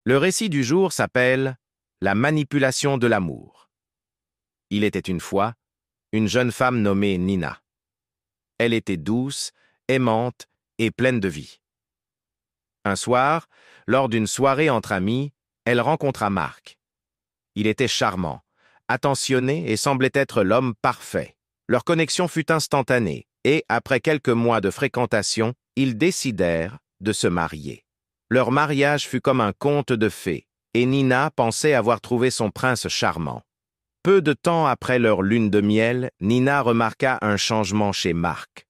Le récit du jour s'appelle « La manipulation de l'amour ». Il était une fois une jeune femme nommée Nina. Elle était douce, aimante et pleine de vie. Un soir, lors d'une soirée entre amis, elle rencontra Marc. Il était charmant, attentionné et semblait être l'homme parfait. Leur connexion fut instantanée et, après quelques mois de fréquentation, ils décidèrent de se marier. Leur mariage fut comme un conte de fées, et Nina pensait avoir trouvé son prince charmant. Peu de temps après leur lune de miel, Nina remarqua un changement chez Marc.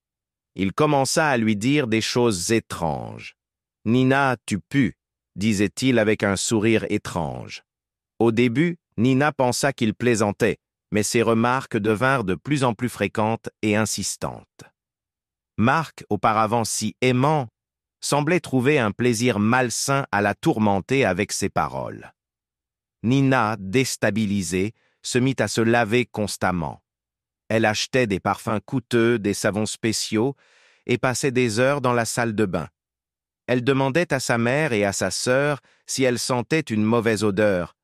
Il commença à lui dire des choses étranges. « Nina, tu pues », disait-il avec un sourire étrange. Au début, Nina pensa qu'il plaisantait, mais ses remarques devinrent de plus en plus fréquentes et insistantes. Marc, auparavant si aimant, semblait trouver un plaisir malsain à la tourmenter avec ses paroles. Nina, déstabilisée, se mit à se laver constamment. Elle achetait des parfums coûteux, des savons spéciaux, et passait des heures dans la salle de bain. Elle demandait à sa mère et à sa sœur si elle sentait une mauvaise odeur,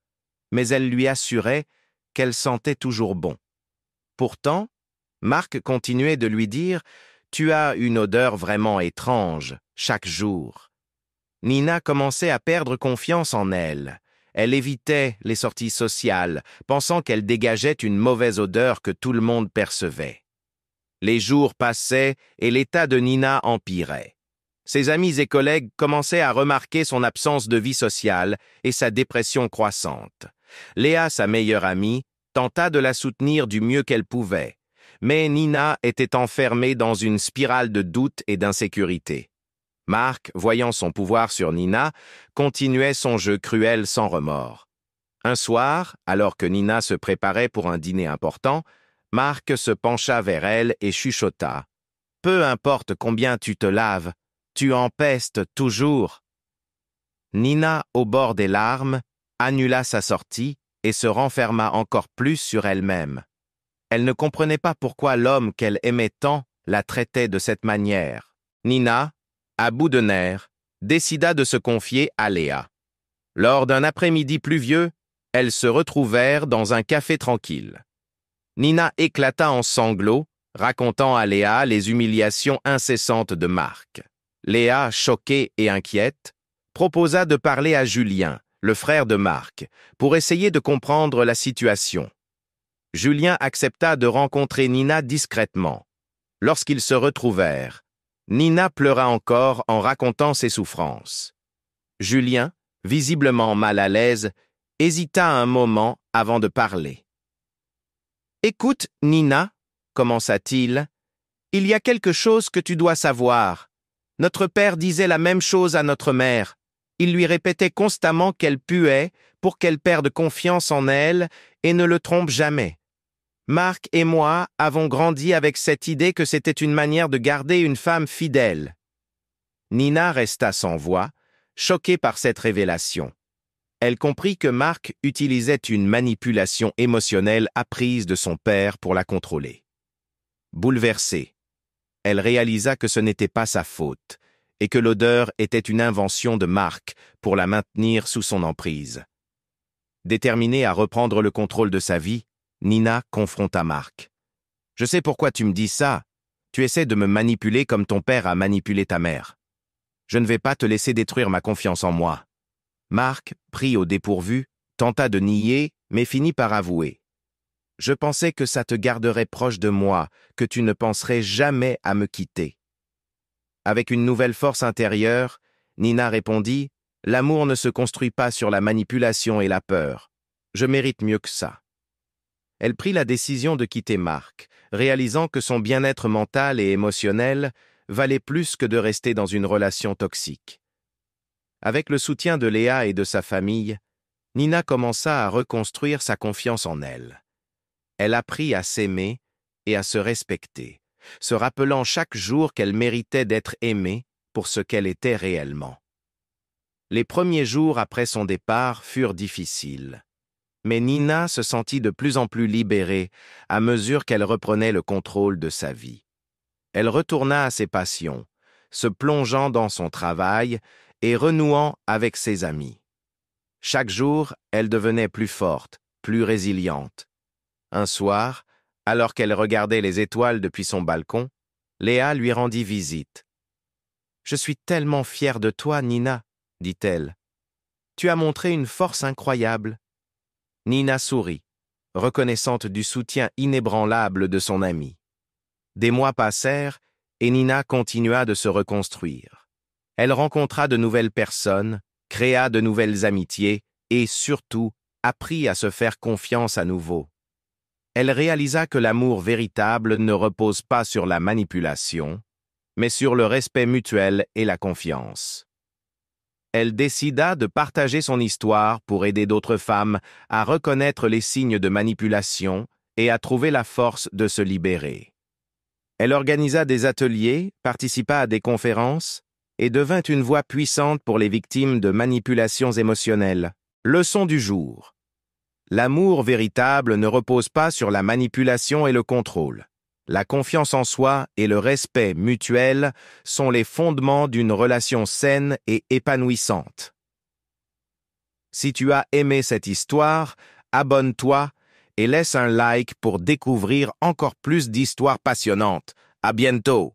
mais elle lui assurait qu'elle sentait toujours bon. Pourtant, Marc continuait de lui dire « Tu as une odeur vraiment étrange, chaque jour ». Nina commençait à perdre confiance en elle. Elle évitait les sorties sociales, pensant qu'elle dégageait une mauvaise odeur que tout le monde percevait. Les jours passaient et l'état de Nina empirait. Ses amis et collègues commençaient à remarquer son absence de vie sociale et sa dépression croissante. Léa, sa meilleure amie, tenta de la soutenir du mieux qu'elle pouvait, mais Nina était enfermée dans une spirale de doute et d'insécurité. Marc, voyant son pouvoir sur Nina, continuait son jeu cruel sans remords. Un soir, alors que Nina se préparait pour un dîner important, Marc se pencha vers elle et chuchota. « Peu importe combien tu te laves, tu empestes toujours. » Nina, au bord des larmes, annula sa sortie et se renferma encore plus sur elle-même. Elle ne comprenait pas pourquoi l'homme qu'elle aimait tant la traitait de cette manière. Nina, à bout de nerfs, décida de se confier à Léa. Lors d'un après-midi pluvieux, elles se retrouvèrent dans un café tranquille. Nina éclata en sanglots, racontant à Léa les humiliations incessantes de Marc. Léa, choquée et inquiète, proposa de parler à Julien, le frère de Marc, pour essayer de comprendre la situation. Julien accepta de rencontrer Nina discrètement. Lorsqu'ils se retrouvèrent, Nina pleura encore en racontant ses souffrances. Julien, visiblement mal à l'aise, hésita un moment avant de parler. « Écoute, Nina, » commença-t-il, « il y a quelque chose que tu dois savoir. Notre père disait la même chose à notre mère. Il lui répétait constamment qu'elle puait pour qu'elle perde confiance en elle et ne le trompe jamais. Marc et moi avons grandi avec cette idée que c'était une manière de garder une femme fidèle. » Nina resta sans voix, choquée par cette révélation. Elle comprit que Marc utilisait une manipulation émotionnelle apprise de son père pour la contrôler. Bouleversée, elle réalisa que ce n'était pas sa faute et que l'odeur était une invention de Marc pour la maintenir sous son emprise. Déterminée à reprendre le contrôle de sa vie, Nina confronta Marc. « Je sais pourquoi tu me dis ça. Tu essaies de me manipuler comme ton père a manipulé ta mère. Je ne vais pas te laisser détruire ma confiance en moi. » Marc, pris au dépourvu, tenta de nier, mais finit par avouer. « Je pensais que ça te garderait proche de moi, que tu ne penserais jamais à me quitter. » Avec une nouvelle force intérieure, Nina répondit « L'amour ne se construit pas sur la manipulation et la peur. Je mérite mieux que ça. » Elle prit la décision de quitter Marc, réalisant que son bien-être mental et émotionnel valait plus que de rester dans une relation toxique. Avec le soutien de Léa et de sa famille, Nina commença à reconstruire sa confiance en elle. Elle apprit à s'aimer et à se respecter, se rappelant chaque jour qu'elle méritait d'être aimée pour ce qu'elle était réellement. Les premiers jours après son départ furent difficiles, mais Nina se sentit de plus en plus libérée à mesure qu'elle reprenait le contrôle de sa vie. Elle retourna à ses passions, se plongeant dans son travail et renouant avec ses amis. Chaque jour, elle devenait plus forte, plus résiliente. Un soir, alors qu'elle regardait les étoiles depuis son balcon, Léa lui rendit visite. « Je suis tellement fière de toi, Nina, » dit-elle. « Tu as montré une force incroyable. » Nina sourit, reconnaissante du soutien inébranlable de son amie. Des mois passèrent et Nina continua de se reconstruire. Elle rencontra de nouvelles personnes, créa de nouvelles amitiés et, surtout, apprit à se faire confiance à nouveau. Elle réalisa que l'amour véritable ne repose pas sur la manipulation, mais sur le respect mutuel et la confiance. Elle décida de partager son histoire pour aider d'autres femmes à reconnaître les signes de manipulation et à trouver la force de se libérer. Elle organisa des ateliers, participa à des conférences et devint une voix puissante pour les victimes de manipulations émotionnelles. Leçon du jour. L'amour véritable ne repose pas sur la manipulation et le contrôle. La confiance en soi et le respect mutuel sont les fondements d'une relation saine et épanouissante. Si tu as aimé cette histoire, abonne-toi et laisse un like pour découvrir encore plus d'histoires passionnantes. À bientôt!